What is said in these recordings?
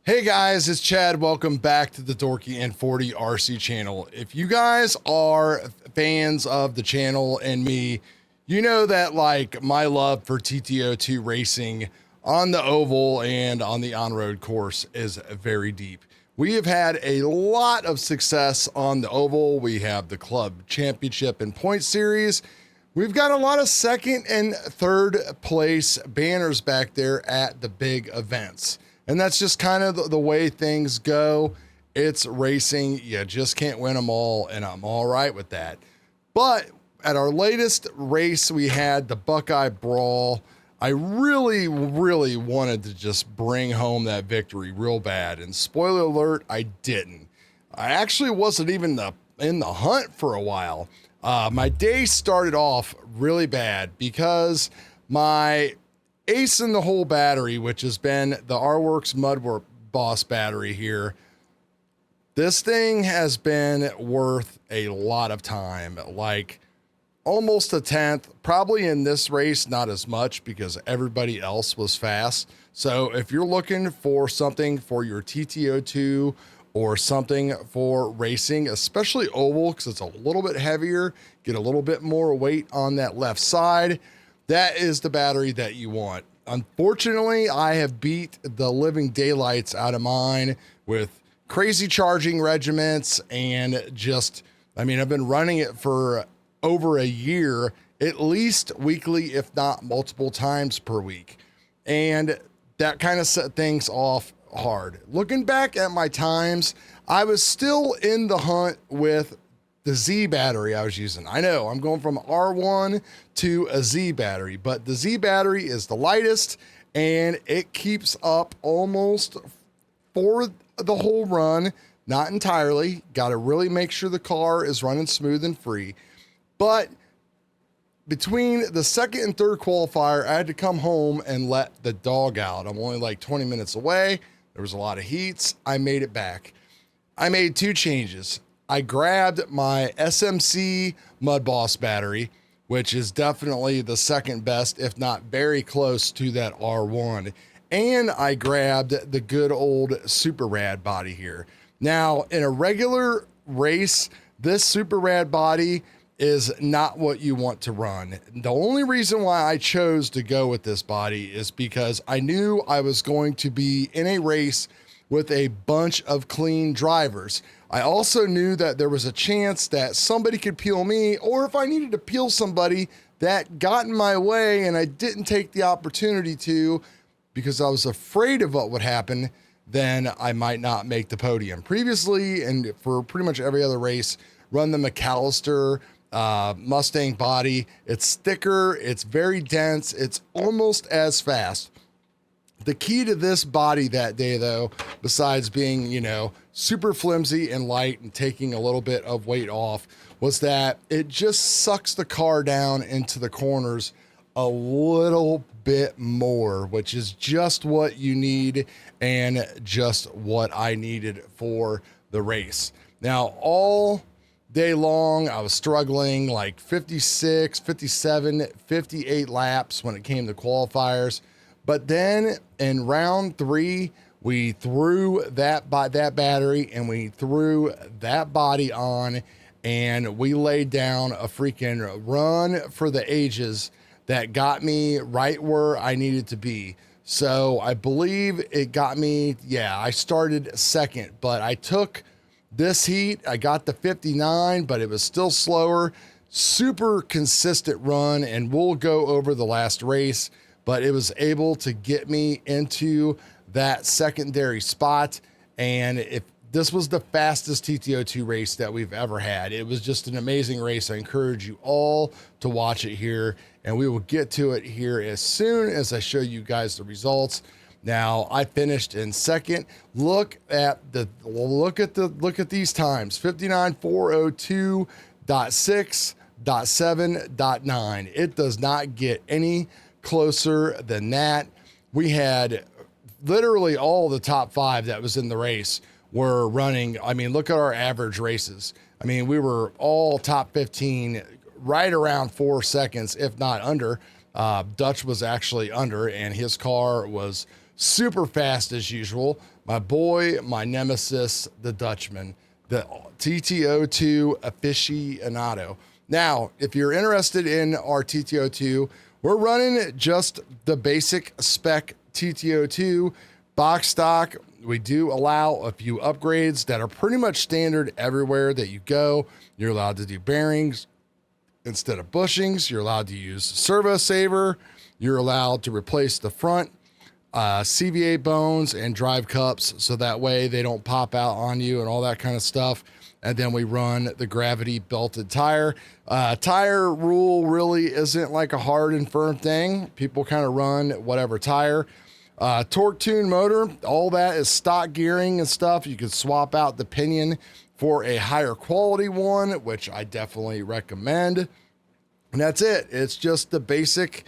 Hey guys, it's Chad. Welcome back to the Dorky and 40 RC channel. If you guys are fans of the channel and me, you know that like my love for TT02 racing on the oval and on the on-road course is very deep. We have had a lot of success on the oval. We have the club championship and point series. We've got a lot of second and third place banners back there at the big events. And that's just kind of the way things go. It's racing. You just can't win them all, and I'm all right with that. But at our latest race, we had the Buckeye Brawl. I really wanted to just bring home that victory real bad. And spoiler alert, I didn't. I actually wasn't even in the hunt for a while. My day started off really bad because my ace in the hole battery, which has been the R-Works Mud Boss battery here, this thing has been worth a lot of time, like almost a tenth. Probably in this race, not as much because everybody else was fast. So if you're looking for something for your TT02 or something for racing, especially oval, because it's a little bit heavier, get a little bit more weight on that left side, that is the battery that you want. Unfortunately, I have beat the living daylights out of mine with crazy charging regiments and just, I mean, I've been running it for over a year, at least weekly, if not multiple times per week. And that kind of set things off hard. Looking back at my times, I was still in the hunt with the Z battery I was using. I know I'm going from R1 to a Z battery, but the Z battery is the lightest and it keeps up almost for the whole run. Not entirely. Got to really make sure the car is running smooth and free. But between the second and third qualifier, I had to come home and let the dog out. I'm only like 20 minutes away. There was a lot of heats. I made it back. I made two changes. I grabbed my SMC Mud Boss battery, which is definitely the second best, if not very close to that R1. And I grabbed the good old Super Rad body here. Now, in a regular race, this Super Rad body is not what you want to run. The only reason why I chose to go with this body is because I knew I was going to be in a race with a bunch of clean drivers. I also knew that there was a chance that somebody could peel me, or if I needed to peel somebody that got in my way and I didn't take the opportunity to because I was afraid of what would happen, then I might not make the podium. Previously, and for pretty much every other race, run the McAllister Mustang body. It's thicker, it's very dense, it's almost as fast. The key to this body that day, though, besides being, you know, super flimsy and light and taking a little bit of weight off, was that it just sucks the car down into the corners a little bit more, which is just what you need and just what I needed for the race. Now, all day long, I was struggling like 56, 57, 58 laps when it came to qualifiers. But then in round 3, we threw that battery and we threw that body on and we laid down a freaking run for the ages that got me right where I needed to be. So I believe it got me, yeah, I started second, but I took this heat. I got the 59, but it was still slower. Super consistent run, and we'll go over the last race. But it was able to get me into that secondary spot. And if this was the fastest TT02 race that we've ever had, it was just an amazing race. I encourage you all to watch it here, and we will get to it here as soon as I show you guys the results. Now, I finished in second. Look at these times: 59,402.6.7.9. It does not get any closer than that. We had literally all the top 5 that was in the race were running. I mean, look at our average races. I mean, we were all top 15 right around 4 seconds, if not under. Dutch was actually under, and his car was super fast as usual. My boy, my nemesis, the Dutchman, the TT02 aficionado. Now, if you're interested in our TT02, we're running just the basic spec TT02 box stock. We do allow a few upgrades that are pretty much standard everywhere that you go. You're allowed to do bearings instead of bushings. You're allowed to use servo saver. You're allowed to replace the front CVA bones and drive cups so that way they don't pop out on you and all that kind of stuff. And then we run the gravity belted tire. Tire rule really isn't like a hard and firm thing. People kind of run whatever tire. Torque tune motor, all that is stock gearing and stuff. You can swap out the pinion for a higher quality one, which I definitely recommend. And that's it. It's just the basic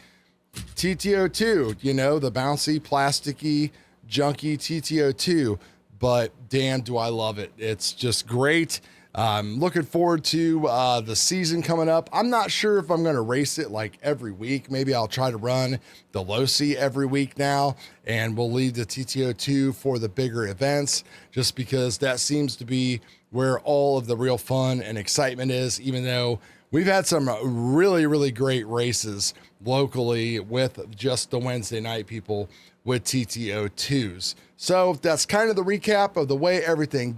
TT02, you know, the bouncy, plasticky, junky TT02, but damn, do I love it. It's just great. I'm looking forward to the season coming up. I'm not sure if I'm going to race it like every week. Maybe I'll try to run the Losi every week now, and we'll leave the TT02 for the bigger events, just because that seems to be where all of the real fun and excitement is, even though we've had some really, really great races locally with just the Wednesday night people with TT02s. So that's kind of the recap of the way everything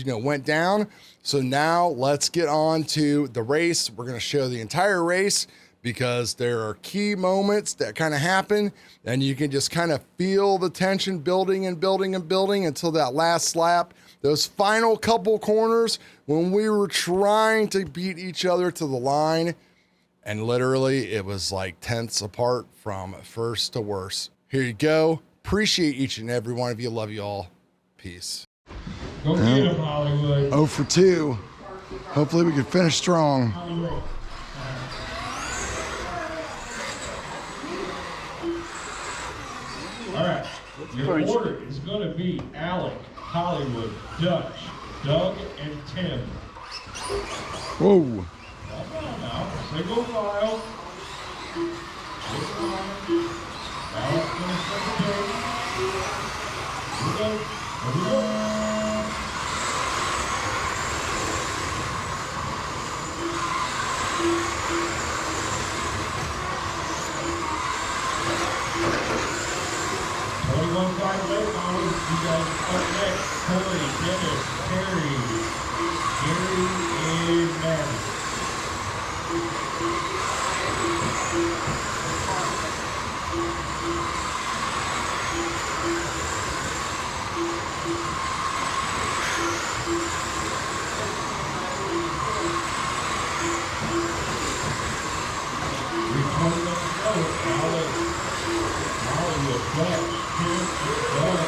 went down. So now let's get on to the race. We're going to show the entire race because there are key moments that kind of happen, and you can just kind of feel the tension building and building and building until that last lap. Those final couple corners when we were trying to beat each other to the line, and literally it was like tenths apart from first to worst. Here you go. Appreciate each and every one of you. Love you all. Peace. Go get him, Hollywood. 0 for 2. Hopefully we can finish strong. Hollywood. All right. Your order is going to be Alec, Hollywood, Dutch, Doug, and Tim. Whoa. Now, single file. Alec's going to set the pace. Here we go. Here we go. You guys up next, Corey, Dennis, Terry, Gary, and Matt. Returning up the road, Alex, Hollywood, Dutch, Tim, and Doug.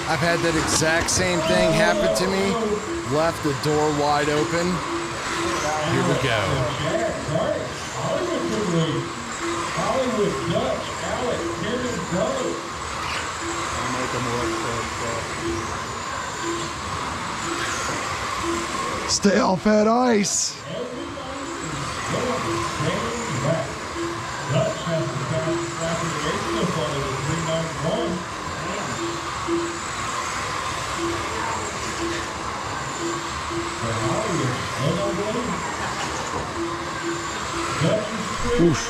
I've had that exact same thing happen to me. Left the door wide open. Here we go. Hollywood, Dutch, Alec, Kevin, Doug. I'll make them work. Stay off that ice. Dutch has the fastest lap of the race so far with 391. Oof.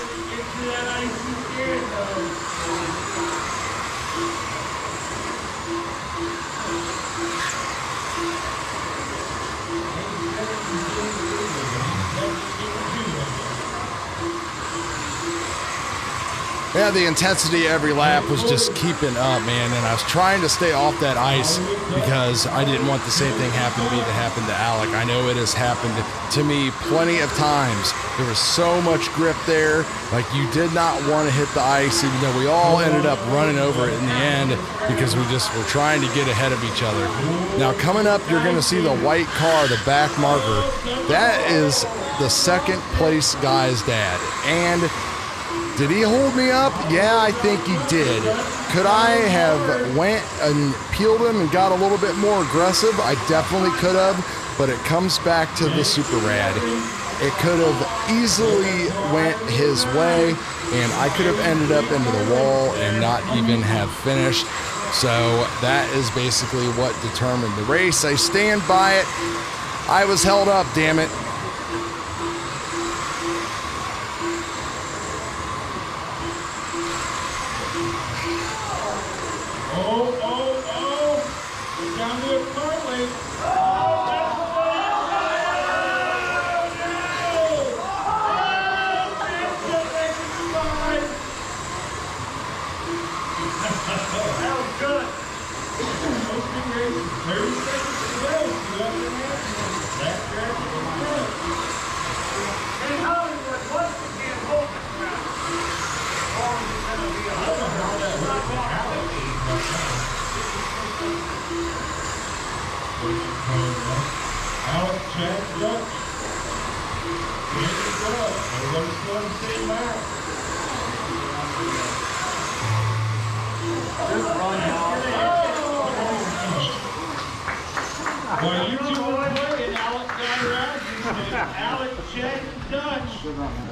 Yeah, the intensity every lap was just keeping up, man. And I was trying to stay off that ice because I didn't want the same thing happen to me to happen to Alec. I know it has happened to me plenty of times. There was so much grip there. Like, you did not want to hit the ice, even though we all ended up running over it in the end because we just were trying to get ahead of each other. Now, coming up, you're going to see the white car, the back marker. That is the second place guy's dad. And did he hold me up? Yeah, I think he did. Could I have went and peeled him and got a little bit more aggressive? I definitely could have, but it comes back to the super rad. It could have easily went his way, and I could have ended up into the wall and not even have finished. So that is basically what determined the race. I stand by it. I was held up, damn it. Down to it partly. That was good. 30 seconds to go. That track is good. In Hollywood, once you can't hold the ground, it's going to be a Alex, Chad, Dutch. Here you go. Everybody's going to say loud. Well, you two were playing. Alex got around. You said Alex, Chad, and Dutch.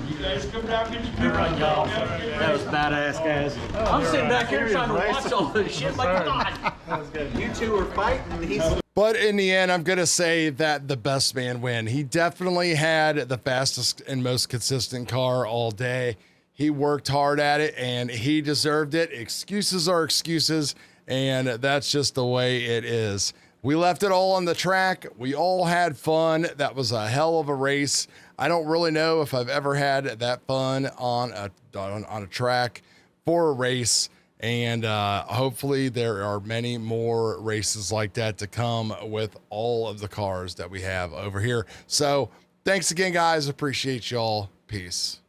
You guys come down and get your run, y'all. That was badass, guys. I'm sitting back here trying to watch all this shit like, God. That was good. You two were fighting. But in the end, I'm going to say that the best man win. He definitely had the fastest and most consistent car all day. He worked hard at it, and he deserved it. Excuses are excuses, and that's just the way it is. We left it all on the track. We all had fun. That was a hell of a race. I don't really know if I've ever had that fun on a track for a race. And hopefully there are many more races like that to come with all of the cars that we have over here. So thanks again, guys. Appreciate y'all. Peace.